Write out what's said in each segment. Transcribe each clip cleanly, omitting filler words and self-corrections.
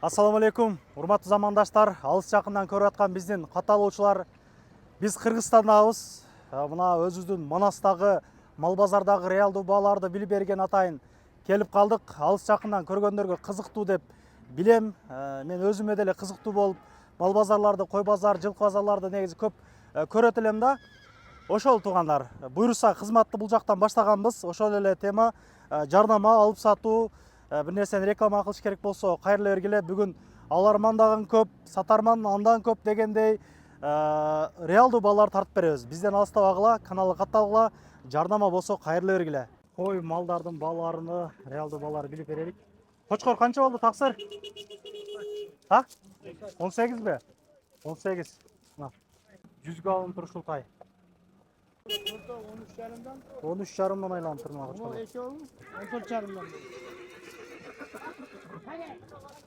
Ассаламу алейкум, урматтуу замандаштар, алыс жакындан көрүп аткан биздин катталуучулар. Биз Кыргызстандабыз. Мына өзүбүздүн Манастагы, мал базардагы реалдуу бааларды билип берген атайын келип калдык. Алыс жакындан көргөндөргө кызыктуу деп билем. Мен өзүмө деле кызыктуу болуп, мал базарларды, кой базар, жылкы базарларды негизи көп көрөт элем да. Ошол туугандар, буйруса кызматты бул жактан баштаганбыз. Ошол эле тема жарнама алып сатуу, бир нерсени реклама кылыш керек болсо кайрыла бергиле. Бүгүн алармандаган көп, сатарман андан көп дегендей реалдуу баалар тартып беребиз. Бизден алыстабагыла, каналга катталгыла, жарнама болсо кайрыла бергиле. Кой малдардын бааларыны, реалдуу бааларды билип берелик. Кочкор канча болду таксыр? 18 бе? 18. 100гө алынып тур ушул тай. 13,5 айланып тур мына кочкор.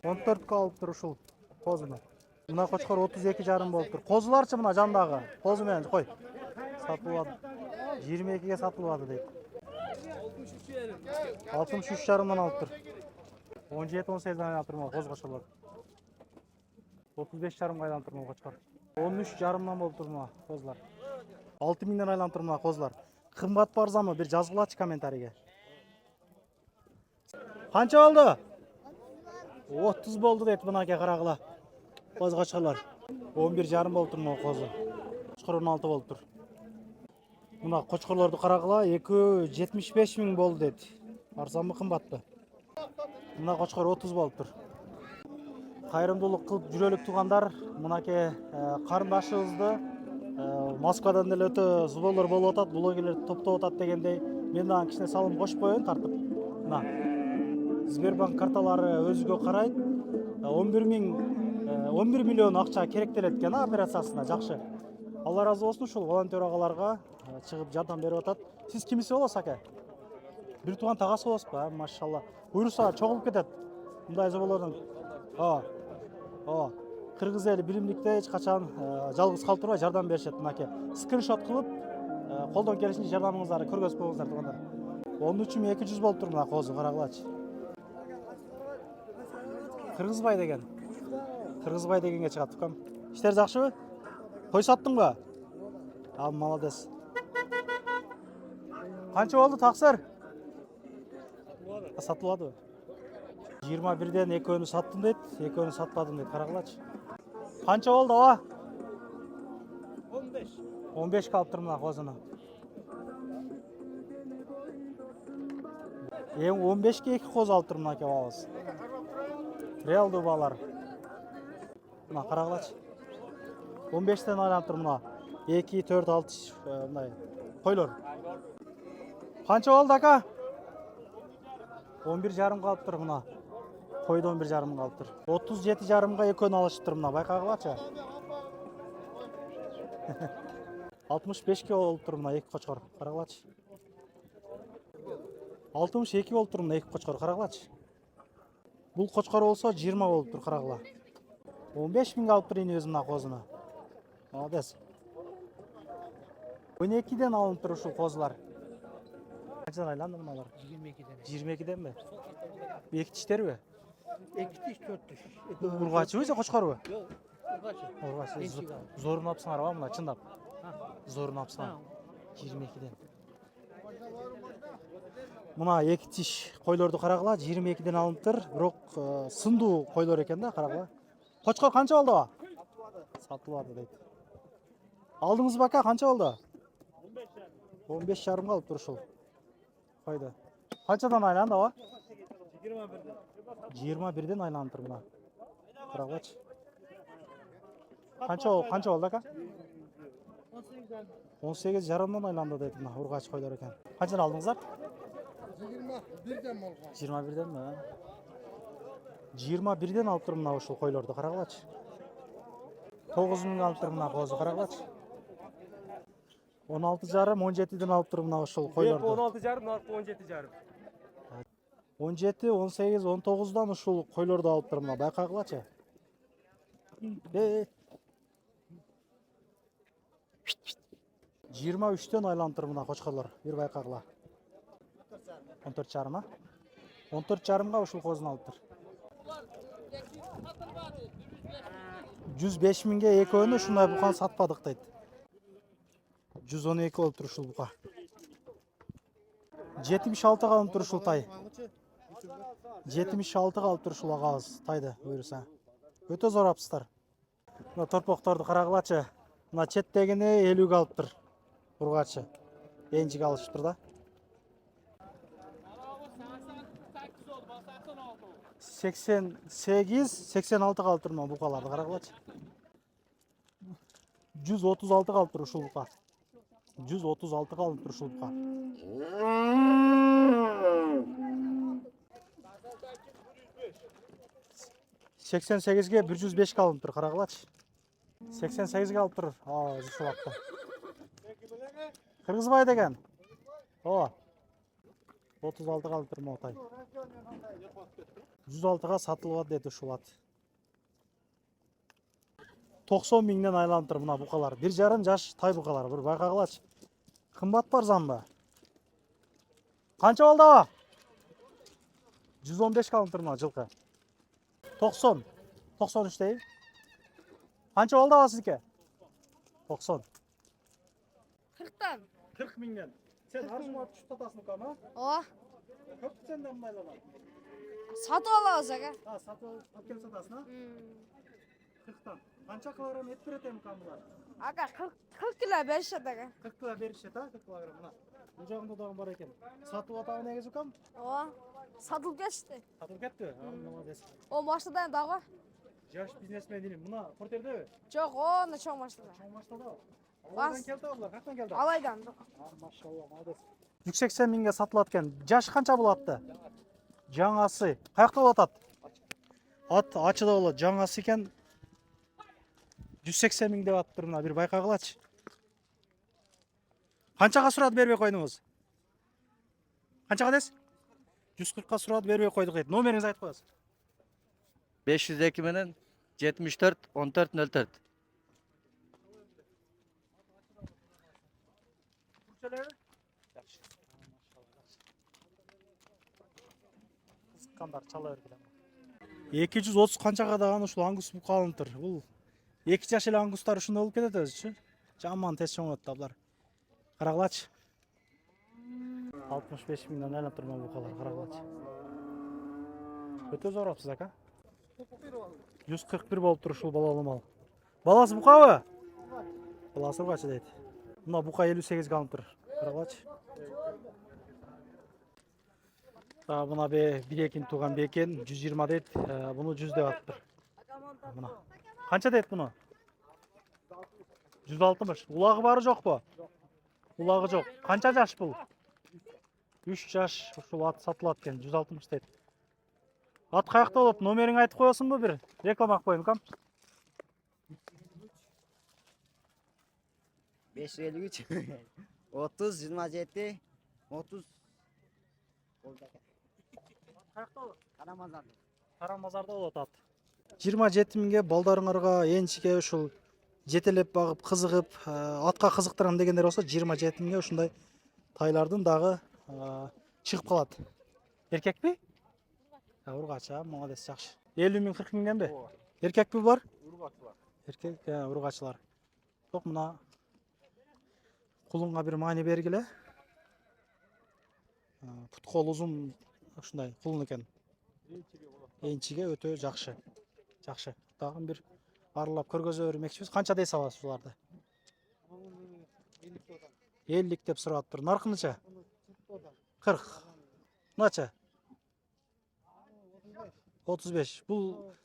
14гө алып тур ушул козуну. Мына кочкор 32,5 болуп тур. Козуларчы мына жандагы. Козу менен кой. Сатылат. 22ге сатылат дейт. 63,5 алып тур. 17-18 айланып тур мына коз кочкорлор. 35,5 айланып тур мына кочкор. 13,5 болуп тур мына козлар. 6000 айланып тур мына козлар. Кымбат ба арзанбы бир жазгылачы комментарийге. Канча болду? 30 болду дейт мынаке карагыла. Коз кочкорлор. 11,5 болуп тур мына козу. Кочкор 16 болуп тур. Мына кочкорлорду карагыла 275 000 болду дейт. Арзанбы кымбатпы? Мына кочкор 30 болуп тур. Кайрымдуулук кылып жүрөлүк туугандар, мынаке карындашыбызды Москвадан деле өтө зуболор болуп атат, блогерлер топтоп атат дегендей, мен дагы кичине салым кошуп коеюн тартып. Мына Сбербанк карталары өзүгө карайт. 11 миллион акча керектелет экен операциясына, жакшы. Алла разы болсун ушул волонтер агаларга чыгып жардам берип атат. Сиз кимиси болосуз аке? Бир тууган тагасы болосузбу? Машалла. Буйруса чогулуп кетет. Мындай зоболордун. Кыргыз эли билимдикте эч качан жалгыз калып турбай жардам беришет. Мынаке скриншот кылып, колдон келишинче жардамыңыздарды көргөзүп коюңуздар туугандар. 13,200 болуп тур мына козу, карагылачы. Кыргызбай дегенге чыгат тукам. Иштер жакшыбы? Кой саттыңбы? Молодец. Канча болду таксыр? Сатылбадыбы? 21ден экөөнү саттым дейт, экөөнү сатпадым дейт, карагылачы. Канча болду ава? 15. 15ке алып тур мына козуну. 15ке 2 коз алып тур мына кебабыз. Реалдуу баалар. Мына карагылачы. 15тен айланып тур мына 2, 4, 6 мындай койлор. Канча болду ака? 11,5 калып тур мына. Койду 11,5 калып тур. 37,5га экөөнү алышып тур мына, байкагылачы. 65ке болуп тур мына эки кочкор, карагылачы. 62 болуп тур мына эки кочкор, карагылачы. Бул кочкор болсо 20 болуп тур, карагыла. 15 000 алып тур инебиз мына козуну. Молодец. 12ден алынып тур ушул козулар. Канчадан айланды мыналар? 22ден. 22денби? Эки тиштерби? 2 tiş 4 tiş. Ургачыбы же кочкорбу? Yok, urgaçı. Ургачы. Зорун апсыңарбы мына чындап? Зорун апсыңар. 22ден. Мына эки тиш койлорду карагыла, 22ден алынып, бирок сындуу койлор экен да, карагыла. Кочкор канча болду? Сатылбады дейт. Алдыңызбы ака, канча болду? 15,5 алып тур ушул. Койду. Канчадан айланды ава? 21ден айланып тур мына. Карагылачы. Канча болду ака? 18,5 айланды дейт мына ургач койлор экен. Канчадан алдыңыздар? 21'den olgan. 21денби? 21ден алып тур мына ушул койлорду, карагылачы. 9 000 алып тур мына козу, карагылачы. 16,5, 17ден алып тур мына ушул койлорду. 16,5, 17,5. 17, 18, 19дан ушул койлорду алып тур мына, байкагылачы. 23ден айланып тур мына кочкорлор, бир байкагыла. 14,5 14,5га ушул козуну алып тур. 105 mingga ekөөünü ушундай буканы сатпадык дейт. 112 болуп тур ушул бука. 76 калып тур ушул тай. 76 калып тур ушул агабыз тайды буйруса. Өтө зор апсыздар. Мына торпокторду карагылачы. Мына четтегини 50 калып тур. Ургачы. Энжик алышыптыр да. 88-86 калып тур мына букаларды карагылачы. 136 калып тур ушул бука. 136 калып тур ушул бука. Seksen segizge 105 kalın tur karagılaç. 88 kalып тур. Ушул акта. Кыргызбай деген. 36 kalып тур мотай. 106га сатылып деди ушул ат. 90 миңден айланып тур мына букалар. 1,5 жаш тай букалар. Бир байкагылач. Кымбат бар замба. Канча болду ага? 115 kalып тур мына жылкы. 90. 93 deyim. Kança oldu ağa sizdeki? 90. 40'tan. 40 mingden. Sen arjuma tutup tatasın ama? Ооба. Köp senden maylalar. Сатып алабыз ага. Ha satı alıp gelip satasın ha? 40'tan. Kança kilogram et üretem kamılar? Ага 40 kilo berişет ага. 40 kilo verişet ha 40 kilogram buna. Bu жағында dağın var eken. Satı atağın egezi kam? Ооба. Сатылып кетишти. Satılıp ketti. Молодец. О машинадан дагы. Жаш бизнесмен дейм. Buna porterde mi? Жок, оны чоң машинада. Çoğun başladı. Alайdan keldi abla. Kaçtan geldi? Алайдан. Maşallah молодец. 180 mingге сатылат eкен. Жаш канча болот? Жаңасы. Каякта болот ат? Ат ачыда болот. Жаңасы экен. 180 миң деп атып тур мына бир байкагылачы. Канчага сурат бербей койдуңуз? Канчага десиз? 140га сурат бербей койдук дейт. Номериңизди айтып коесуз. 502 менен 74 1404. Кызыккандар чала бергиле. 230 канчага даган ушул ангус бука алынып тур. Бул 2 жаш эле ангустар ушундай болуп кетет өзүчү. Жаман тез чоңойт таблар. Карагылачы. 65 миңден айланып тур могу букалар, карагылачы. Өтө зор апсыз ака. 141 болуп тур ушул балалуу мал. Баласы букабы? Баласы ургачы дейт. Мына бука 58 алынып тур. Карагылачы. Мына бирекин тууган бекен 120 дейт. Буну 100 деп атыптыр. Мына. Канча дейт буну? 160. Улагы бары жокпу? Улагы жок. Канча жаш бул? 3 жаш ушул ат сатылат экен 160 дейт. Ат каякта болот? Номериңди айтып коесуңбу бир? Реклама кылып коеюн кам. 553 30 27 30 Каякта болот? Карамазан. Карамазарда болот ат. 27 миңге балдарыңарга энчиге ушул жетелеп багып кызыгып, атка кызыктырам дегендер болсо 27 миңге ушундай тайлардын дагы чыгып калат. Эркекпи? Ургач, молодец, жакшы. 50 миң 40 миңденби? Эркекпи булар? Ургачылар. Эркек, ургачылар. Ток мына кулунга бир маани бергиле. Пут кол узун ушундай кулун экен. Энчиге өтө жакшы. Жакшы. Дагы бир аралап көргөзө бермекчибиз. Канча дей саласыз буларды? 50 деп сурап тур. Наркыныча? 40. Мынача? 35. Бул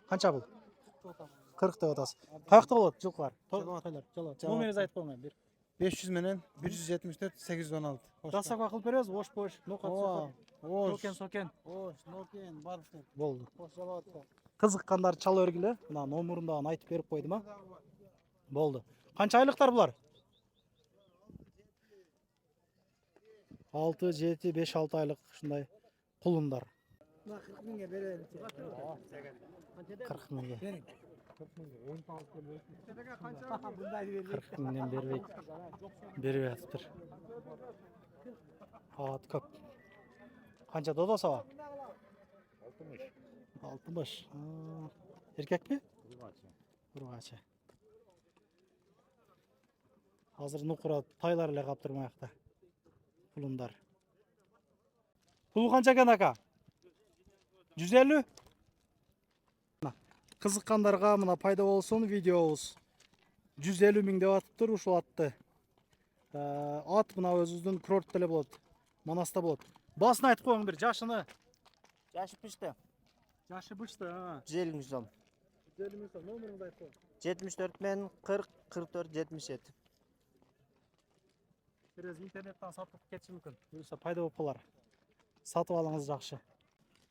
канча бул? 40 деп атасыз. Каякта болот жылкылар? Тойлар, жала. Номериңизди айтып коюңар бир. 500 менен 174 816. Дасака кылып беребиз, бош. Ооба. Сокен. Нокен барсын. Болду. Ош жалат. Кызыккандар чала бергиле. Мына номурун айтып берип койдум а. Болду. Канча айлыктар булар? 6, 7, 5, 6 айлык ушундай кулундар. 40 миңге берели. 40 миңге. Бериң. 40 миңден бербей атыптыр. Ат көп. Канча додо саба? 60. Erkek mi? Urgacha. Hazır nukura taylar ile kaptırmayakta. Pulundar. Pulu kança ekan aka? 150. Kızıkkanlarga mına payda olsun videobuz. 150 ming деп атыптыр ушул атты. At мына өзүбүздүн курорт деле болот. Манаста болот. Басын айтып коюң бир жашыны. Yaşı pişti. Жашы бышты. 150 ming so'm. 150 ming сом. Номеріңді айтып коюң. 74 men 40 44 77. Biraz internetten satıp ketişi mümkün. Buyursa payda болып қалар. Сатып алыңыз жакшы.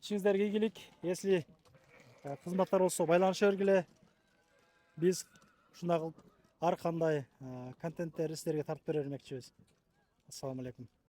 İşinizlerге ийгилик. Если кызматтар болсо байланыша бергиле. Биз ушундай ар кандай контенттер силерге тартып бере бермекчибиз. Ассаламу алейкум.